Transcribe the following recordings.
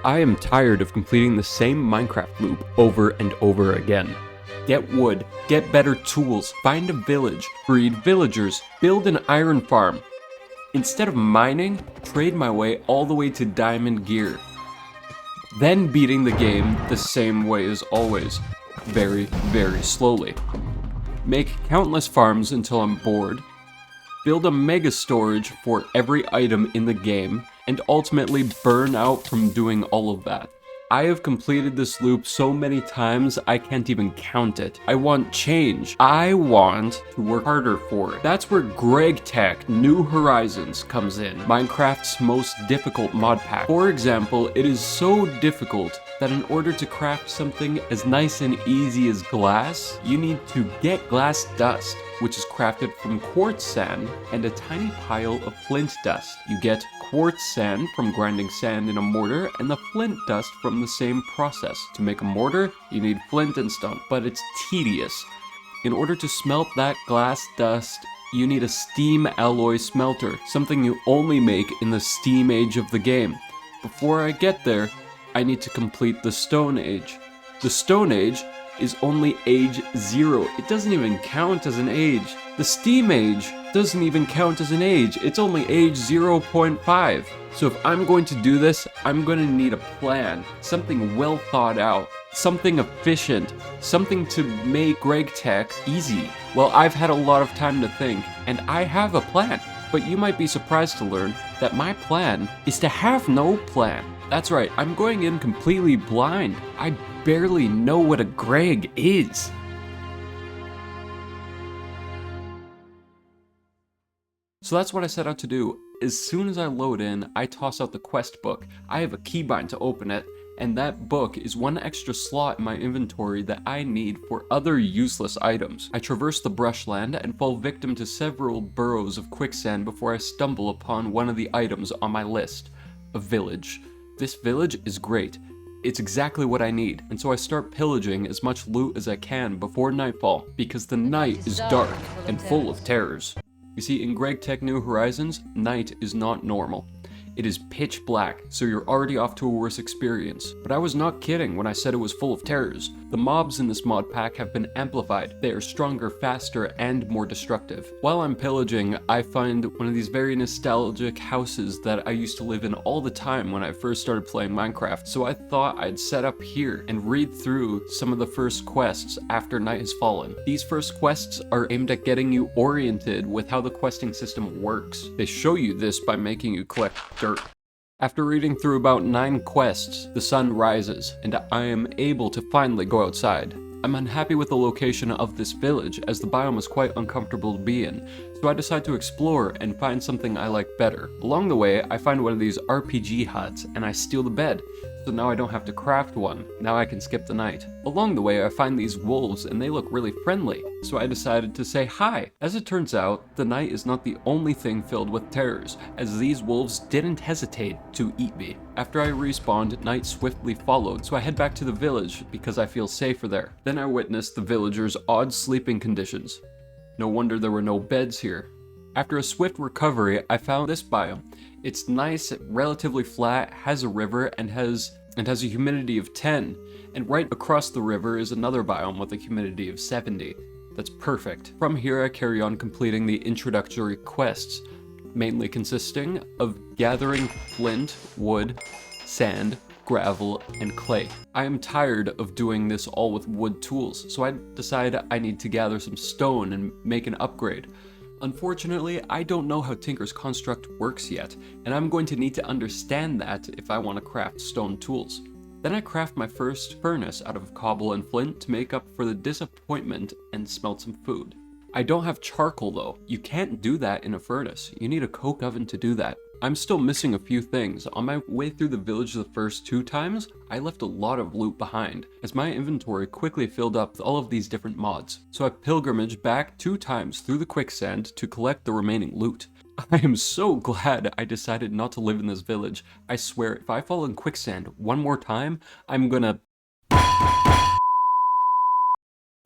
I am tired of completing the same Minecraft loop over and over again. Get wood, get better tools, find a village, breed villagers, build an iron farm. Instead of mining, trade my way all the way to diamond gear. Then beating the game the same way as always, very, very slowly. Make countless farms until I'm bored. Build a mega storage for every item in the game, and ultimately burn out from doing all of that. I have completed this loop so many times I can't even count it. I want change. I want to work harder for it. That's where GTNH New Horizons comes in, Minecraft's most difficult mod pack. For example, it is so difficult that in order to craft something as nice and easy as glass, you need to get glass dust, which is crafted from quartz sand and a tiny pile of flint dust. You get quartz sand from grinding sand in a mortar and the flint dust from the same process. To make a mortar, you need flint and stone, but it's tedious. In order to smelt that glass dust, you need a steam alloy smelter, something you only make in the Steam age of the game. Before I get there, I need to complete the Stone Age. The Stone Age is only age 0. It doesn't even count as an age. The Steam Age doesn't even count as an age. It's only age 0.5. So if I'm going to do this, I'm going to need a plan. Something well thought out. Something efficient. Something to make GTNH easy. Well, I've had a lot of time to think, and I have a plan. But you might be surprised to learn that my plan is to have no plan. That's right, I'm going in completely blind. I barely know what a Greg is. So that's what I set out to do. As soon as I load in, I toss out the quest book. I have a keybind to open it, and that book is one extra slot in my inventory that I need for other useless items. I traverse the brushland and fall victim to several burrows of quicksand before I stumble upon one of the items on my list, a village. This village is great. It's exactly what I need, and so I start pillaging as much loot as I can before nightfall, because the night is dark and full of terrors. You see, in GTNH New Horizons, night is not normal. It is pitch black, so you're already off to a worse experience. But I was not kidding when I said it was full of terrors. The mobs in this mod pack have been amplified. They are stronger, faster, and more destructive. While I'm pillaging, I find one of these very nostalgic houses that I used to live in all the time when I first started playing Minecraft, so I thought I'd set up here and read through some of the first quests after night has fallen. These first quests are aimed at getting you oriented with how the questing system works. They show you this by making you collect dirt. After reading through about 9 quests, the sun rises, and I am able to finally go outside. I'm unhappy with the location of this village, as the biome is quite uncomfortable to be in, so I decide to explore and find something I like better. Along the way, I find one of these RPG huts, and I steal the bed, so now I don't have to craft one. Now I can skip the night. Along the way, I find these wolves, and they look really friendly, so I decided to say hi. As it turns out, the night is not the only thing filled with terrors, as these wolves didn't hesitate to eat me. After I respawned, night swiftly followed, so I head back to the village because I feel safer there. Then I witnessed the villagers' odd sleeping conditions. No wonder there were no beds here. After a swift recovery, I found this biome. It's nice, relatively flat, has a river, and has a humidity of 10. And right across the river is another biome with a humidity of 70. That's perfect. From here, I carry on completing the introductory quests, mainly consisting of gathering flint, wood, sand, gravel, and clay. I am tired of doing this all with wood tools, so I decide I need to gather some stone and make an upgrade. Unfortunately, I don't know how Tinker's construct works yet, and I'm going to need to understand that if I want to craft stone tools. Then I craft my first furnace out of cobble and flint to make up for the disappointment and smelt some food. I don't have charcoal though. You can't do that in a furnace. You need a coke oven to do that. I'm still missing a few things. On my way through the village the first 2 times, I left a lot of loot behind, as my inventory quickly filled up with all of these different mods. So I pilgrimaged back 2 times through the quicksand to collect the remaining loot. I am so glad I decided not to live in this village. I swear, if I fall in quicksand one more time, I'm gonna...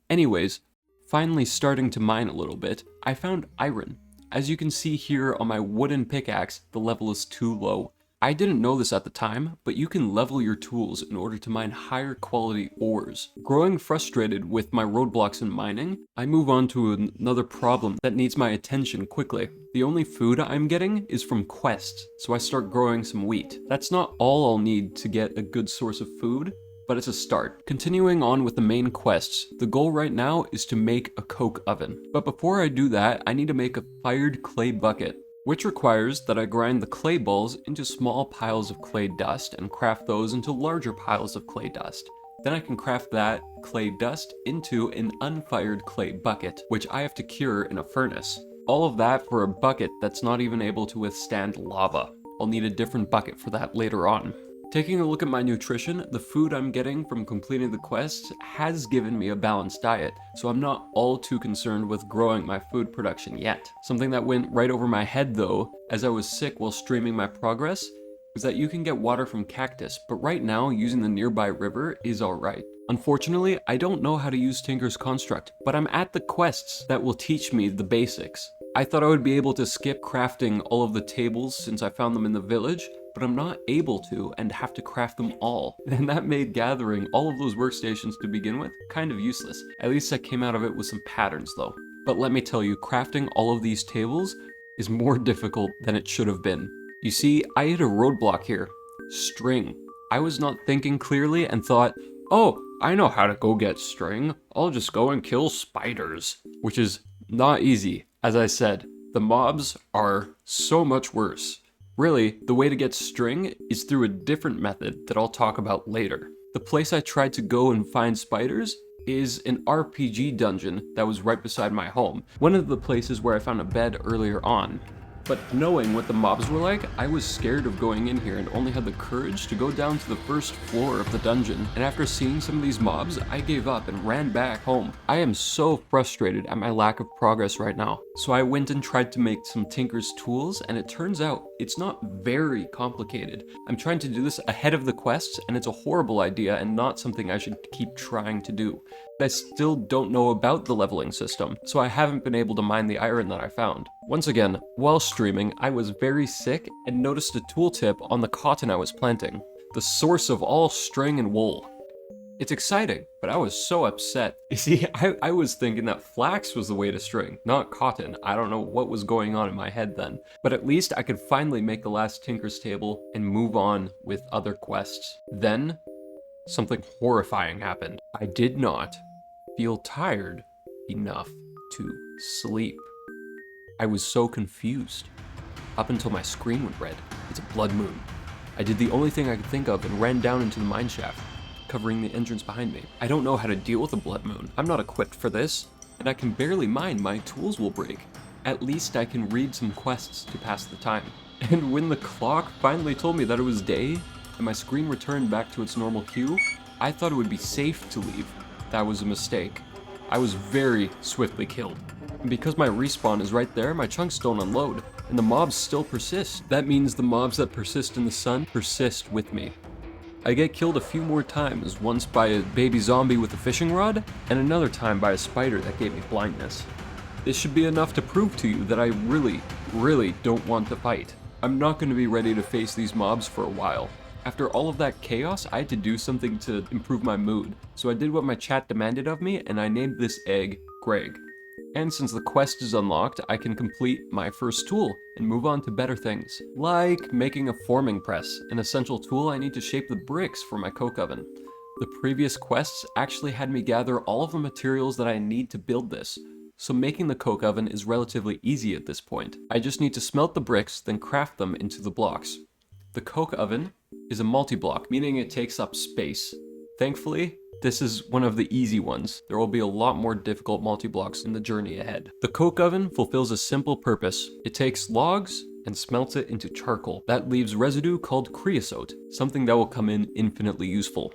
Anyways, finally starting to mine a little bit, I found iron. As you can see here on my wooden pickaxe, the level is too low. I didn't know this at the time, but you can level your tools in order to mine higher quality ores. Growing frustrated with my roadblocks in mining, I move on to another problem that needs my attention quickly. The only food I'm getting is from quests, so I start growing some wheat. That's not all I'll need to get a good source of food, but it's a start. Continuing on with the main quests, the goal right now is to make a coke oven. But before I do that, I need to make a fired clay bucket, which requires that I grind the clay balls into small piles of clay dust and craft those into larger piles of clay dust. Then I can craft that clay dust into an unfired clay bucket, which I have to cure in a furnace. All of that for a bucket that's not even able to withstand lava. I'll need a different bucket for that later on. Taking a look at my nutrition, the food I'm getting from completing the quests has given me a balanced diet, so I'm not all too concerned with growing my food production yet. Something that went right over my head though, as I was sick while streaming my progress, was that you can get water from cactus, but right now using the nearby river is alright. Unfortunately, I don't know how to use Tinker's Construct, but I'm at the quests that will teach me the basics. I thought I would be able to skip crafting all of the tables since I found them in the village, but I'm not able to and have to craft them all. And that made gathering all of those workstations to begin with kind of useless. At least I came out of it with some patterns though. But let me tell you, crafting all of these tables is more difficult than it should have been. You see, I hit a roadblock here. String. I was not thinking clearly and thought, oh, I know how to go get string. I'll just go and kill spiders. Which is not easy. As I said, the mobs are so much worse. Really, the way to get string is through a different method that I'll talk about later. The place I tried to go and find spiders is an RPG dungeon that was right beside my home. One of the places where I found a bed earlier on. But knowing what the mobs were like, I was scared of going in here and only had the courage to go down to the first floor of the dungeon. And after seeing some of these mobs, I gave up and ran back home. I am so frustrated at my lack of progress right now. So I went and tried to make some Tinker's tools, and it turns out it's not very complicated. I'm trying to do this ahead of the quests, and it's a horrible idea and not something I should keep trying to do. I still don't know about the leveling system, so I haven't been able to mine the iron that I found. Once again, while streaming, I was very sick and noticed a tooltip on the cotton I was planting, the source of all string and wool. It's exciting, but I was so upset. You see, I was thinking that flax was the way to string, not cotton. I don't know what was going on in my head then. But at least I could finally make the last Tinker's table and move on with other quests. Then, something horrifying happened. I did not feel tired enough to sleep. I was so confused. Up until my screen went red. It's a blood moon. I did the only thing I could think of and ran down into the mine shaft, covering the entrance behind me. I don't know how to deal with a blood moon. I'm not equipped for this, and I can barely mine. My tools will break. At least I can read some quests to pass the time. And when the clock finally told me that it was day, and my screen returned back to its normal hue, I thought it would be safe to leave. That was a mistake. I was very swiftly killed. And because my respawn is right there, my chunks don't unload, and the mobs still persist. That means the mobs that persist in the sun persist with me. I get killed a few more times, once by a baby zombie with a fishing rod, and another time by a spider that gave me blindness. This should be enough to prove to you that I really don't want to fight. I'm not going to be ready to face these mobs for a while. After all of that chaos, I had to do something to improve my mood, so I did what my chat demanded of me, and I named this egg Greg. And since the quest is unlocked, I can complete my first tool and move on to better things, like making a forming press, an essential tool I need to shape the bricks for my coke oven. The previous quests actually had me gather all of the materials that I need to build this, so making the coke oven is relatively easy at this point. I just need to smelt the bricks, then craft them into the blocks. The coke oven is a multi-block, meaning it takes up space. Thankfully, this is one of the easy ones. There will be a lot more difficult multi-blocks in the journey ahead. The coke oven fulfills a simple purpose. It takes logs and smelts it into charcoal. That leaves residue called creosote, something that will come in infinitely useful.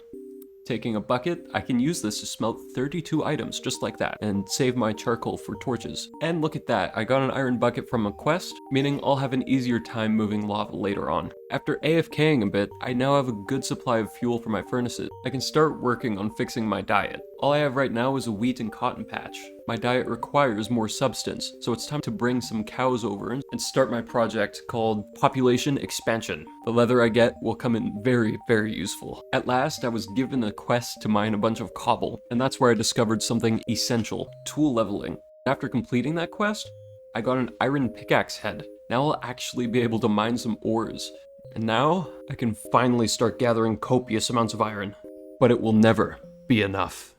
Taking a bucket, I can use this to smelt 32 items just like that and save my charcoal for torches. And look at that, I got an iron bucket from a quest, meaning I'll have an easier time moving lava later on. After AFKing a bit, I now have a good supply of fuel for my furnaces. I can start working on fixing my diet. All I have right now is a wheat and cotton patch. My diet requires more substance, so it's time to bring some cows over and start my project called Population Expansion. The leather I get will come in very, very useful. At last, I was given a quest to mine a bunch of cobble, and that's where I discovered something essential: tool leveling. After completing that quest, I got an iron pickaxe head. Now I'll actually be able to mine some ores. And now I can finally start gathering copious amounts of iron. But it will never be enough.